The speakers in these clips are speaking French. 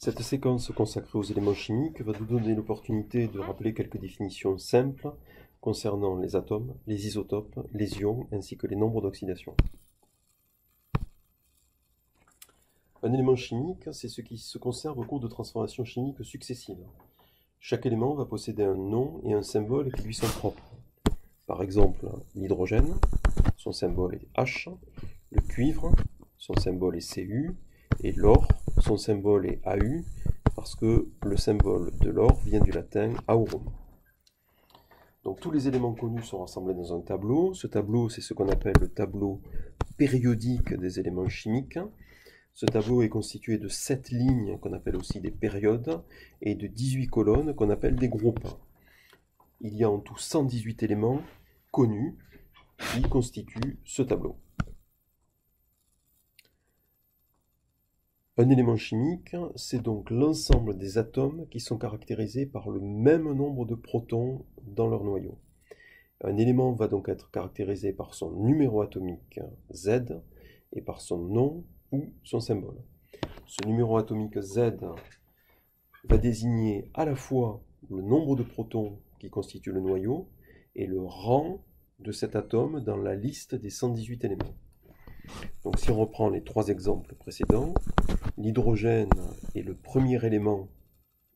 Cette séquence consacrée aux éléments chimiques va nous donner l'opportunité de rappeler quelques définitions simples concernant les atomes, les isotopes, les ions ainsi que les nombres d'oxydation. Un élément chimique, c'est ce qui se conserve au cours de transformations chimiques successives. Chaque élément va posséder un nom et un symbole qui lui sont propres. Par exemple, l'hydrogène, son symbole est H, le cuivre, son symbole est Cu, et l'or, son symbole est Au, parce que le symbole de l'or vient du latin aurum. Donc tous les éléments connus sont rassemblés dans un tableau. Ce tableau, c'est ce qu'on appelle le tableau périodique des éléments chimiques. Ce tableau est constitué de 7 lignes qu'on appelle aussi des périodes et de 18 colonnes qu'on appelle des groupes. Il y a en tout 118 éléments connus qui constituent ce tableau. Un élément chimique, c'est donc l'ensemble des atomes qui sont caractérisés par le même nombre de protons dans leur noyau. Un élément va donc être caractérisé par son numéro atomique Z et par son nom ou son symbole. Ce numéro atomique Z va désigner à la fois le nombre de protons qui constituent le noyau et le rang de cet atome dans la liste des 118 éléments. Donc si on reprend les 3 exemples précédents, l'hydrogène est le premier élément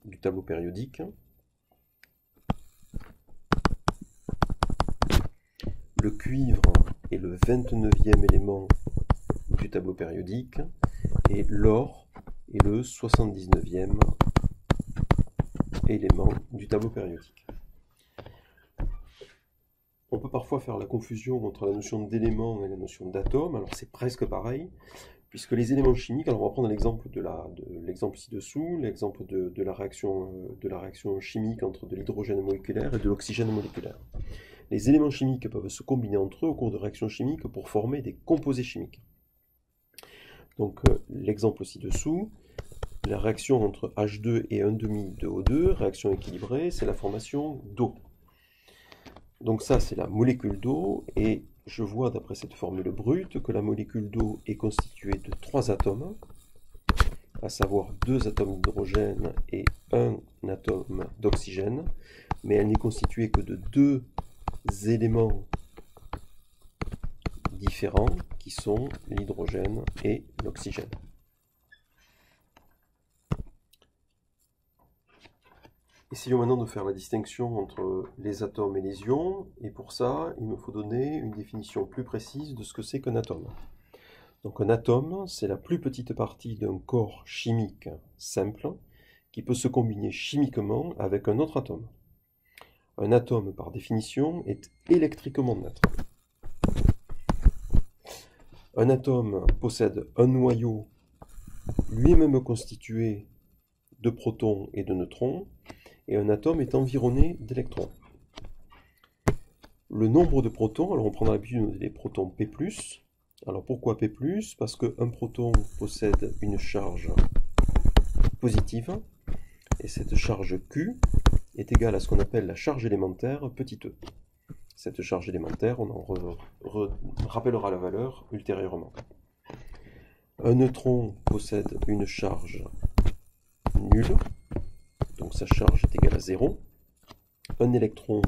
du tableau périodique. Le cuivre est le 29e élément du tableau périodique. Et l'or est le 79e élément du tableau périodique. On peut parfois faire la confusion entre la notion d'élément et la notion d'atome. Alors c'est presque pareil, puisque les éléments chimiques, alors on va prendre l'exemple l'exemple ci-dessous, l'exemple de la réaction chimique entre de l'hydrogène moléculaire et de l'oxygène moléculaire. Les éléments chimiques peuvent se combiner entre eux au cours de réactions chimiques pour former des composés chimiques. Donc l'exemple ci-dessous, la réaction entre H2 et 1,5 de O2, réaction équilibrée, c'est la formation d'eau. Donc ça, c'est la molécule d'eau, et je vois d'après cette formule brute que la molécule d'eau est constituée de 3 atomes, à savoir 2 atomes d'hydrogène et 1 atome d'oxygène, mais elle n'est constituée que de 2 éléments différents qui sont l'hydrogène et l'oxygène. Essayons maintenant de faire la distinction entre les atomes et les ions, et pour ça, il me faut donner une définition plus précise de ce que c'est qu'un atome. Donc un atome, c'est la plus petite partie d'un corps chimique simple qui peut se combiner chimiquement avec un autre atome. Un atome, par définition, est électriquement neutre. Un atome possède un noyau lui-même constitué de protons et de neutrons, et un atome est environné d'électrons. Le nombre de protons, alors on prendra l'habitude des protons P+. Alors pourquoi P+? Parce qu'un proton possède une charge positive, et cette charge Q est égale à ce qu'on appelle la charge élémentaire petit e. Cette charge élémentaire, on en rappellera la valeur ultérieurement. Un neutron possède une charge nulle, donc sa charge est égale à 0. Un électron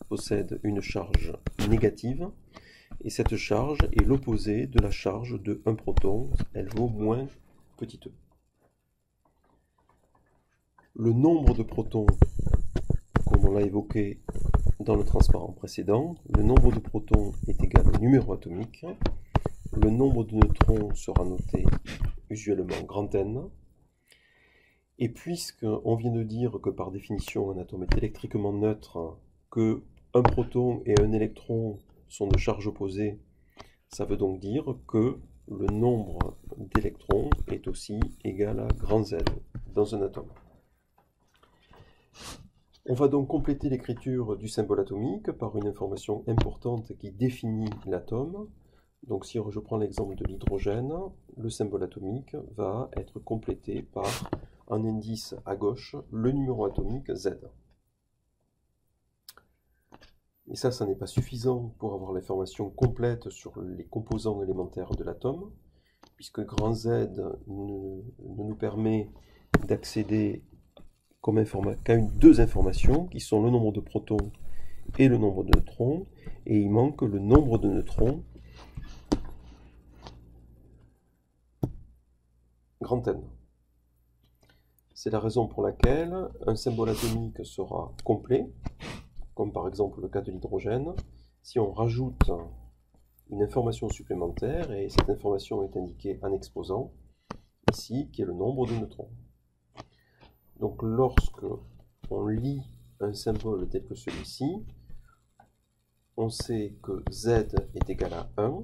possède une charge négative, et cette charge est l'opposé de la charge de un proton, elle vaut moins petit e. Le nombre de protons, comme on l'a évoqué dans le transparent précédent, le nombre de protons est égal au numéro atomique. Le nombre de neutrons sera noté usuellement grand N. Et puisqu'on vient de dire que par définition un atome est électriquement neutre, que un proton et un électron sont de charge opposée, ça veut donc dire que le nombre d'électrons est aussi égal à grand Z dans un atome. On va donc compléter l'écriture du symbole atomique par une information importante qui définit l'atome. Donc si je prends l'exemple de l'hydrogène, le symbole atomique va être complété par un indice à gauche, le numéro atomique Z. Et ça n'est pas suffisant pour avoir l'information complète sur les composants élémentaires de l'atome, puisque grand Z ne nous permet d'accéder qu'à deux informations qui sont le nombre de protons et le nombre de neutrons, et il manque le nombre de neutrons grand N. C'est la raison pour laquelle un symbole atomique sera complet, comme par exemple le cas de l'hydrogène, si on rajoute une information supplémentaire, et cette information est indiquée en exposant, ici, qui est le nombre de neutrons. Donc lorsque on lit un symbole tel que celui-ci, on sait que Z est égal à 1.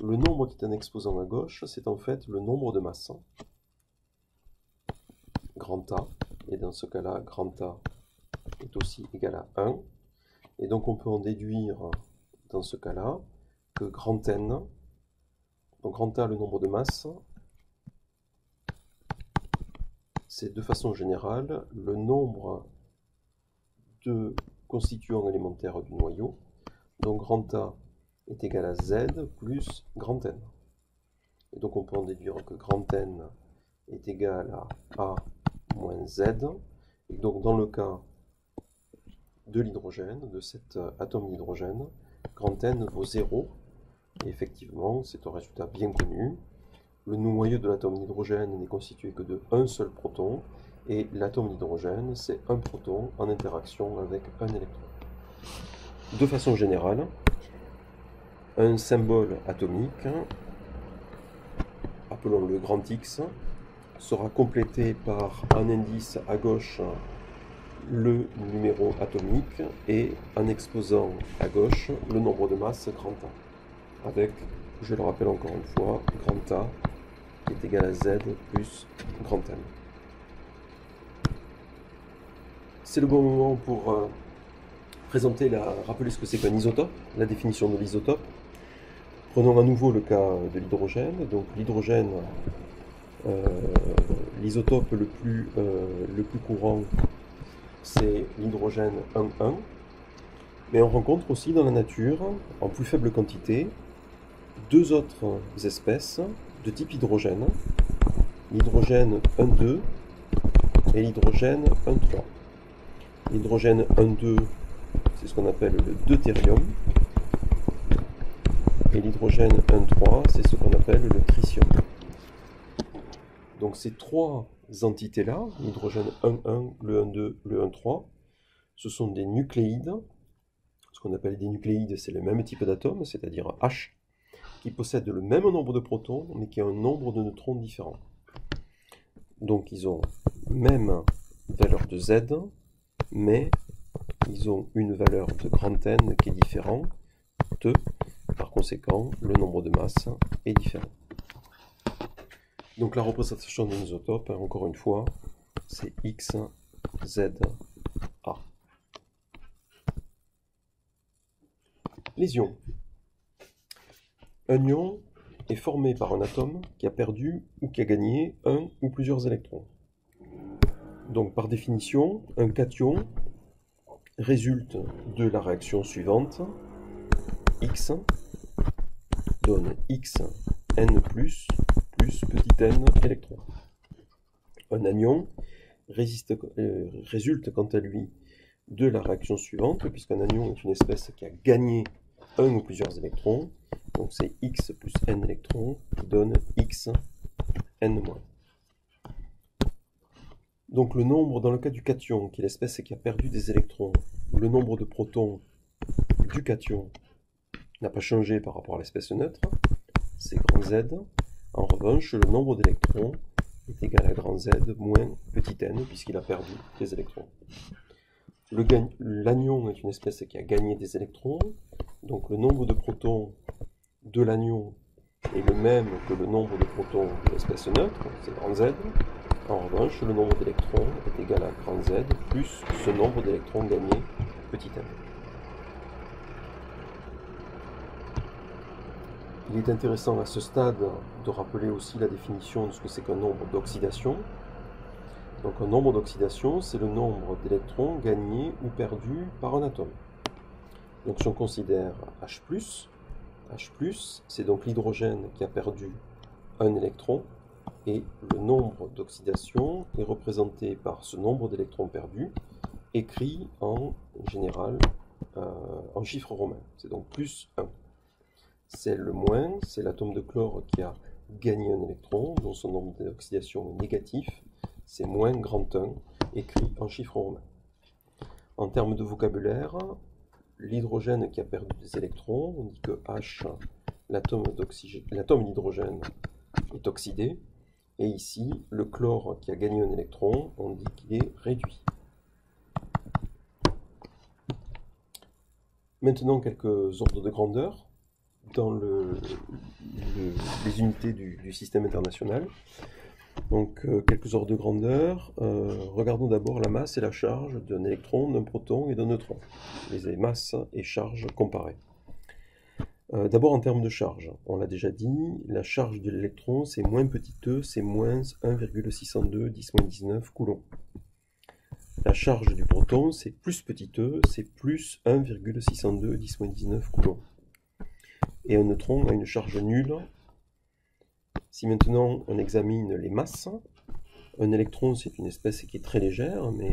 Le nombre qui est en exposant à gauche, c'est en fait le nombre de masses. Grand A, et dans ce cas-là, grand A est aussi égal à 1. Et donc on peut en déduire, dans ce cas-là, que grand N, donc grand A, le nombre de masses, c'est de façon générale le nombre de constituants élémentaires du noyau. Donc grand A est égal à Z plus grand N. Et donc on peut en déduire que grand N est égal à A moins Z. Et donc dans le cas de l'hydrogène, de cet atome d'hydrogène, grand N vaut 0. Et effectivement, c'est un résultat bien connu. Le noyau de l'atome d'hydrogène n'est constitué que de un seul proton, et l'atome d'hydrogène, c'est un proton en interaction avec un électron. De façon générale, un symbole atomique, appelons-le grand X, sera complété par un indice à gauche, le numéro atomique, et en exposant à gauche le nombre de masses grand A, avec, je le rappelle encore une fois, grand A qui est égal à Z plus grand M. C'est le bon moment pour rappeler ce que c'est qu'un isotope, la définition de l'isotope. Prenons à nouveau le cas de l'hydrogène. Donc l'hydrogène, l'isotope le plus courant, c'est l'hydrogène 1,1. Mais on rencontre aussi dans la nature, en plus faible quantité, deux autres espèces de type hydrogène, l'hydrogène 1,2 et l'hydrogène 1,3. L'hydrogène 1,2, c'est ce qu'on appelle le deutérium, et l'hydrogène 1,3, c'est ce qu'on appelle le tritium. Donc ces trois entités-là, l'hydrogène 1,1, le 1,2, le 1,3, ce sont des nucléides. Ce qu'on appelle des nucléides, c'est le même type d'atome, c'est-à-dire H, qui possèdent le même nombre de protons, mais qui ont un nombre de neutrons différent. Donc ils ont même valeur de Z, mais ils ont une valeur de grand N qui est différente. Par conséquent, le nombre de masses est différent. Donc la représentation d'un isotope, encore une fois, c'est X, Z, A. Les ions. Un ion est formé par un atome qui a perdu ou qui a gagné un ou plusieurs électrons. Donc par définition, un cation résulte de la réaction suivante. X donne X N+, plus petit n électrons. Un anion résulte quant à lui de la réaction suivante, puisqu'un anion est une espèce qui a gagné un ou plusieurs électrons. Donc c'est X plus N électrons qui donne X N-. Donc le nombre, dans le cas du cation, qui est l'espèce qui a perdu des électrons, le nombre de protons du cation n'a pas changé par rapport à l'espèce neutre, c'est grand Z. En revanche, le nombre d'électrons est égal à grand Z moins petit n, puisqu'il a perdu des électrons. L'anion est une espèce qui a gagné des électrons, donc le nombre de protons de l'anion est le même que le nombre de protons de l'espèce neutre, c'est grand Z. En revanche, le nombre d'électrons est égal à grand Z plus ce nombre d'électrons gagnés petit n. Il est intéressant à ce stade de rappeler aussi la définition de ce que c'est qu'un nombre d'oxydation. Donc un nombre d'oxydation, c'est le nombre d'électrons gagnés ou perdus par un atome. Donc si on considère H+, c'est donc l'hydrogène qui a perdu un électron. et le nombre d'oxydation est représenté par ce nombre d'électrons perdus, écrit en général en chiffres romains. C'est donc plus 1. C'est le moins, c'est l'atome de chlore qui a gagné un électron, dont son nombre d'oxydation est négatif. C'est moins grand 1, écrit en chiffres romains. En termes de vocabulaire, l'hydrogène qui a perdu des électrons, on dit que H, l'atome d'hydrogène, est oxydé. Et ici, le chlore qui a gagné un électron, on dit qu'il est réduit. Maintenant, quelques ordres de grandeur dans les unités du système international. Donc, quelques ordres de grandeur. Regardons d'abord la masse et la charge d'un électron, d'un proton et d'un neutron. Les masses et charges comparées. D'abord en termes de charge, on l'a déjà dit, la charge de l'électron c'est moins petit e, c'est moins 1,602 10-19 coulombs. La charge du proton c'est plus petit e, c'est plus 1,602 10-19 coulombs. Et un neutron a une charge nulle. Si maintenant on examine les masses, un électron c'est une espèce qui est très légère, mais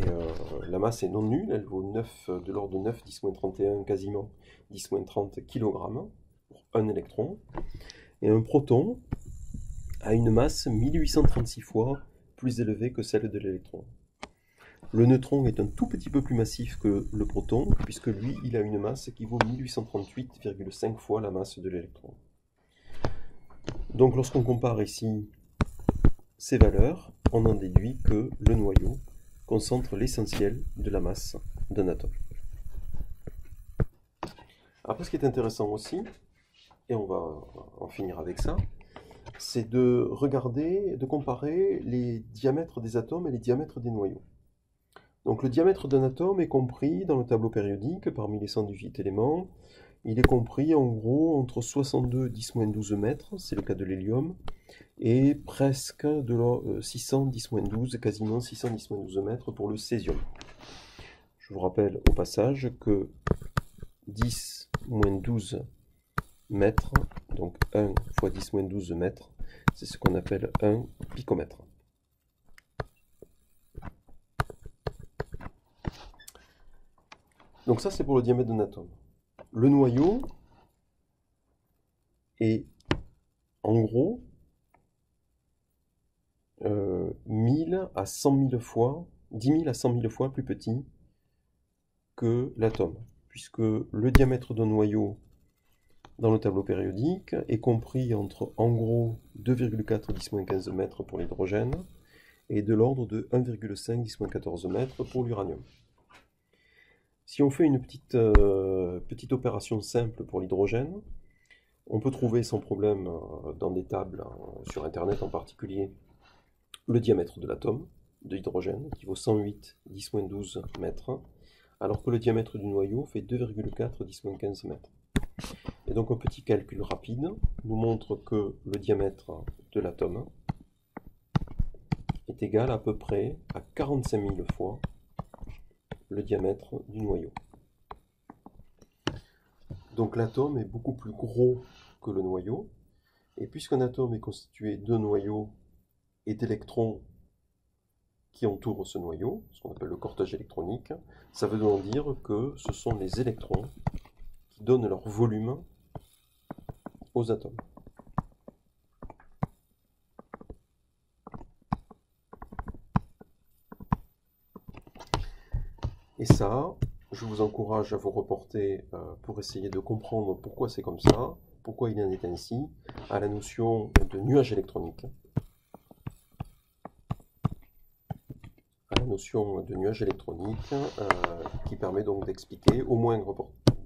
la masse est non nulle, elle vaut 9, de l'ordre de 9 10-31 quasiment 10-30 kg. Un électron, et un proton a une masse 1836 fois plus élevée que celle de l'électron. Le neutron est un tout petit peu plus massif que le proton, puisque lui, il a une masse qui vaut 1838,5 fois la masse de l'électron. Donc lorsqu'on compare ici ces valeurs, on en déduit que le noyau concentre l'essentiel de la masse d'un atome. Après, ce qui est intéressant aussi, et on va en finir avec ça, c'est de regarder, de comparer les diamètres des atomes et les diamètres des noyaux. Donc le diamètre d'un atome est compris dans le tableau périodique parmi les 118 éléments. Il est compris en gros entre 62 10-12 mètres, c'est le cas de l'hélium, et presque de 600 10-12, quasiment 600 10-12 mètres pour le césium. Je vous rappelle au passage que 10-12 mètres, donc 1 fois 10-12 mètres, c'est ce qu'on appelle un picomètre. Donc ça c'est pour le diamètre d'un atome. Le noyau est en gros 1000 à 100 000 fois, 10 000 à 100 000 fois plus petit que l'atome, puisque le diamètre d'un noyau dans le tableau périodique est compris entre en gros 2,4 10-15 mètres pour l'hydrogène et de l'ordre de 1,5 10-14 mètres pour l'uranium. Si on fait une petite opération simple pour l'hydrogène, on peut trouver sans problème dans des tables sur internet en particulier le diamètre de l'atome de l'hydrogène qui vaut 108 10-12 mètres, alors que le diamètre du noyau fait 2,4 10-15 mètres. Et donc un petit calcul rapide nous montre que le diamètre de l'atome est égal à peu près à 45 000 fois le diamètre du noyau. Donc l'atome est beaucoup plus gros que le noyau, et puisqu'un atome est constitué de noyaux et d'électrons qui entourent ce noyau, ce qu'on appelle le cortège électronique, ça veut donc dire que ce sont les électrons qui donnent leur volume aux atomes. Et ça, je vous encourage à vous reporter pour essayer de comprendre pourquoi c'est comme ça, pourquoi il en est ainsi, à la notion de nuage électronique. Qui permet donc d'expliquer, au moins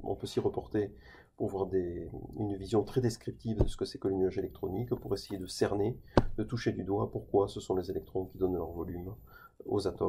on peut s'y reporter pour voir une vision très descriptive de ce que c'est que le nuage électronique, pour essayer de cerner, de toucher du doigt pourquoi ce sont les électrons qui donnent leur volume aux atomes.